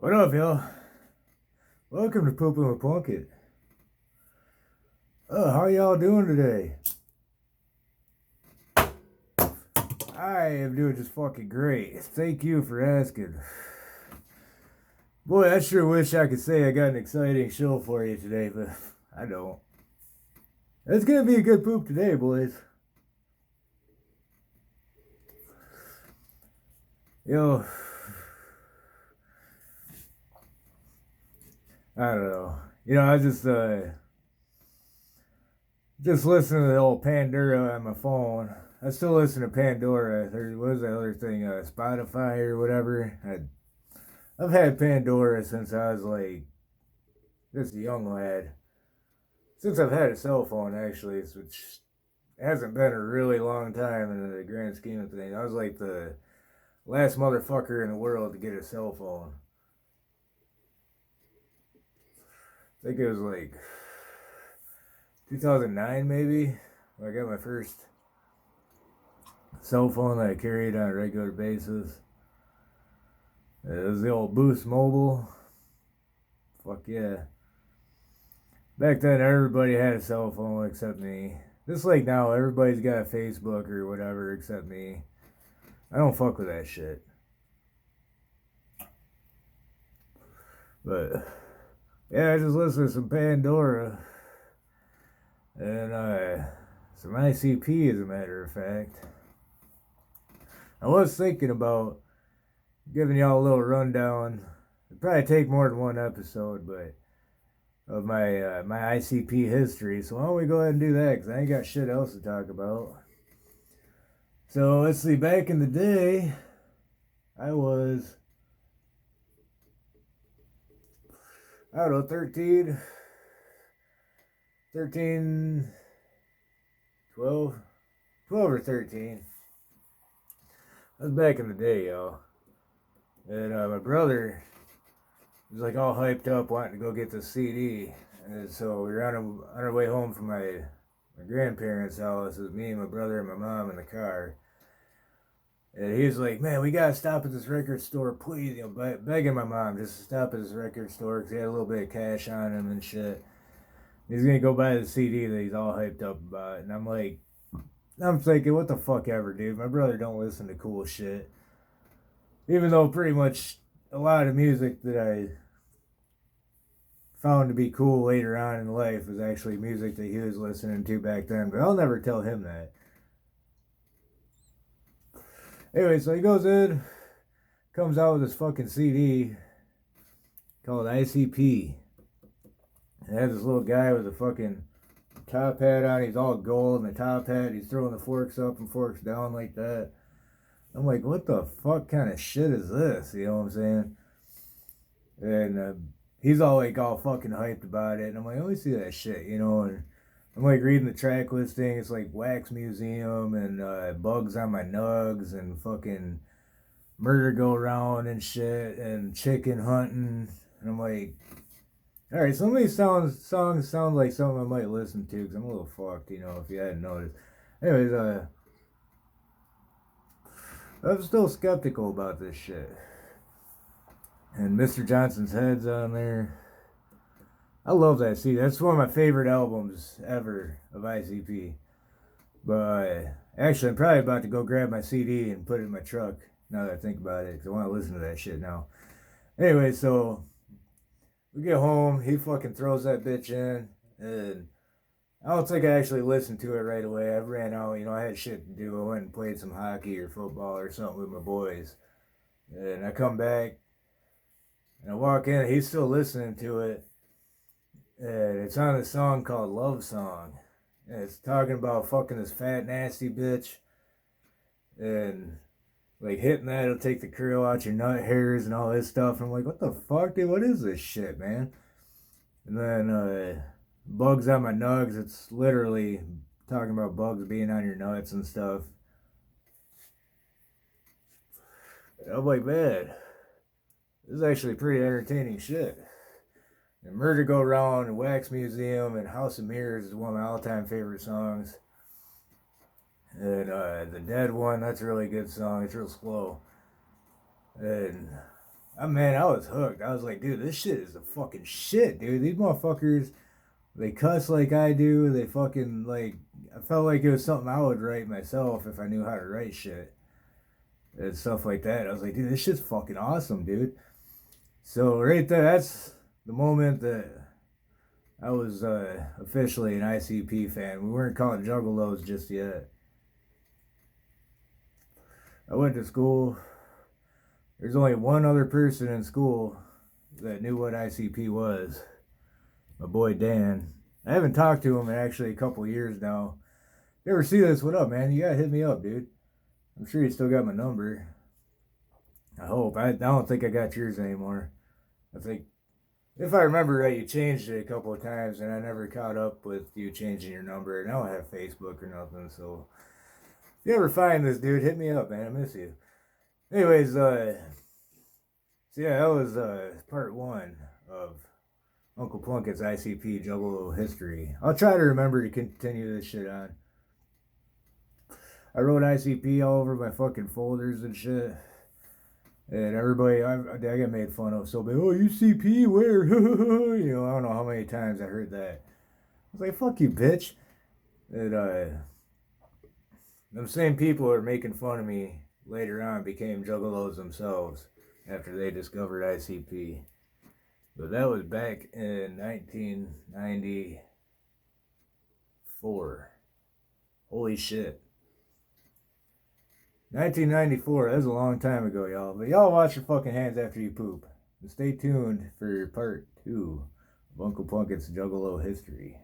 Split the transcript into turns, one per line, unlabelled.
What up, y'all? Welcome to Pooping with Plunkett. How y'all doing today? I am doing just fucking great. Thank you for asking. Boy, I sure wish I could say I got an exciting show for you today, but I don't. It's gonna be a good poop today, boys. Yo, I don't know. I just listening to the old Pandora on my phone. I still listen to Pandora. What was that other thing? Spotify or whatever. I've had Pandora since I was like just a young lad. Since I've had a cell phone, actually, which hasn't been a really long time in the grand scheme of things. I was like the last motherfucker in the world to get a cell phone. I think it was like 2009, maybe, when I got my first cell phone that I carried on a regular basis. It was the old Boost Mobile. Fuck yeah. Back then, everybody had a cell phone except me. Just like now, everybody's got a Facebook or whatever except me. I don't fuck with that shit. But, yeah, I just listened to some Pandora. And, some ICP, as a matter of fact. I was thinking about giving y'all a little rundown. It'd probably take more than one episode, but of my ICP history. So why don't we go ahead and do that? Because I ain't got shit else to talk about. So let's see. Back in the day, I was, I don't know, 13, 12 or 13. That was back in the day, y'all. And my brother was like all hyped up wanting to go get the CD. And so we were on our way home from my grandparents' house. It was me and my brother and my mom in the car. And he was like, man, we gotta stop at this record store, please. Begging my mom just to stop at this record store because he had a little bit of cash on him and shit. He's gonna go buy the CD that he's all hyped up about. And I'm thinking, what the fuck ever, dude. My brother don't listen to cool shit. Even though pretty much a lot of music that I found to be cool later on in life was actually music that he was listening to back then. But I'll never tell him that. Anyway, so he goes in, comes out with this fucking CD called ICP. It has this little guy with a fucking top hat on. He's all gold in the top hat. He's throwing the forks up and forks down like that. I'm like, what the fuck kind of shit is this? You know what I'm saying? And he's all fucking hyped about it. And I'm like, let me see that shit, And I'm like reading the track listing. It's like Wax Museum and Bugs on My Nugs and fucking Murder Go Round and shit and Chicken Hunting. And I'm like, all right, some of these songs sound like something I might listen to because I'm a little fucked, if you hadn't noticed. Anyways, I'm still skeptical about this shit. And Mr. Johnson's Head's on there. I love that CD. That's one of my favorite albums ever of ICP. But actually, I'm probably about to go grab my CD and put it in my truck now that I think about it because I want to listen to that shit now. Anyway, so we get home. He fucking throws that bitch in. And I don't think I actually listened to it right away. I ran out. I had shit to do. I went and played some hockey or football or something with my boys. And I come back. And I walk in. He's still listening to it. And it's on a song called Love Song. And it's talking about fucking this fat, nasty bitch. And like hitting that, it'll take the curl out your nut hairs and all this stuff. And I'm like, what the fuck, dude? What is this shit, man? And then Bugs on My Nugs. It's literally talking about bugs being on your nuts and stuff. And I'm like, man, this is actually pretty entertaining shit. And Murder Go Round and Wax Museum and House of Mirrors is one of my all-time favorite songs. And the Dead one, that's a really good song. It's real slow. And Man, I was hooked. I was like, dude, this shit is the fucking shit, dude. These motherfuckers, they cuss like I do. They fucking like. I felt like it was something I would write myself if I knew how to write shit and stuff like that. I was like, dude, this shit's fucking awesome, dude. So right there, that's the moment that I was officially an ICP fan. We weren't calling Juggalos just yet. I went to school. There's only one other person in school that knew what ICP was. My boy Dan. I haven't talked to him in actually a couple years now. If you ever see this, what up, man? You gotta hit me up, dude. I'm sure you still got my number. I hope. I don't think I got yours anymore. I think, if I remember right, you changed it a couple of times, and I never caught up with you changing your number. And I don't have Facebook or nothing, so if you ever find this, dude, hit me up, man. I miss you. Anyways, so yeah, that was part one of Uncle Plunkett's ICP Juggalo history. I'll try to remember to continue this shit on. I wrote ICP all over my fucking folders and shit. And everybody, I got made fun of so bad. Oh, UCP, where? You know, I don't know how many times I heard that. I was like, fuck you, bitch. And them same people who are making fun of me later on became juggalos themselves after they discovered ICP. But that was back in 1994. Holy shit. 1994, that was a long time ago, y'all. But y'all wash your fucking hands after you poop. And stay tuned for part 2 of Uncle Plunkett's Juggalo history.